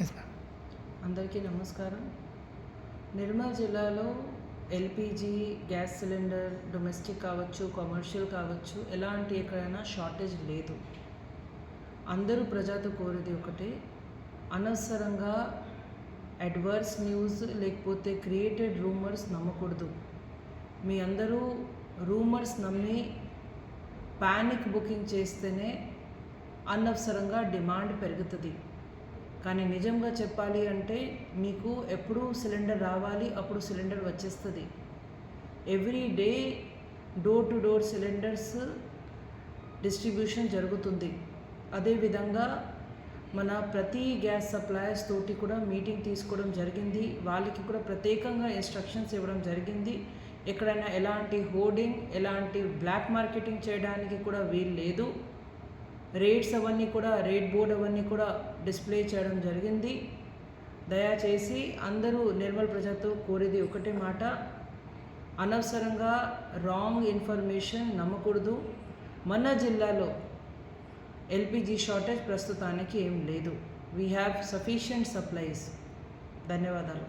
Yes ma'am. అందరికీ నమస్కారం. నిర్మల్ జిల్లాలో ఎల్పిజి గ్యాస్ సిలిండర్ డొమెస్టిక్ కావచ్చు, కమర్షియల్ కావచ్చు, ఎలాంటి ఎక్కడైనా షార్టేజ్ లేదు. అందరూ ప్రజలతో కోరేది ఒకటే, అనవసరంగా అడ్వర్స్ న్యూస్ లేకపోతే క్రియేటెడ్ రూమర్స్ నమ్మకూడదు. మీ అందరూ రూమర్స్ నమ్మి ప్యానిక్ బుకింగ్ చేస్తేనే అనవసరంగా డిమాండ్ పెరుగుతుంది. కానీ నిజంగా చెప్పాలి అంటే మీకు ఎప్పుడు సిలిండర్ రావాలి, అప్పుడు సిలిండర్ వచ్చేస్తుంది. Every day door to door cylinders distribution జరుగుతుంది. అదేవిధంగా మన ప్రతి గ్యాస్ సప్లయర్స్ తోటి కూడా మీటింగ్ తీసుకోవడం జరిగింది. వాళ్ళకి కూడా ప్రత్యేకంగా ఇన్స్ట్రక్షన్స్ ఇవ్వడం జరిగింది. ఎక్కడైనా ఎలాంటి హోర్డింగ్, ఎలాంటి బ్లాక్ మార్కెటింగ్ చేయడానికి కూడా వీలు లేదు. రేట్స్ అవన్నీ కూడా, రేట్ బోర్డ్ అవన్నీ కూడా డిస్ప్లే చేయడం జరిగింది. దయచేసి అందరూ నిర్మల్ ప్రజలతో కోరేది ఒకటే మాట, అనవసరంగా రాంగ్ ఇన్ఫర్మేషన్ నమ్మకూడదు. మన జిల్లాలో ఎల్పిజి షార్టేజ్ ప్రస్తుతానికి ఏం లేదు. We have sufficient supplies. ధన్యవాదాలు.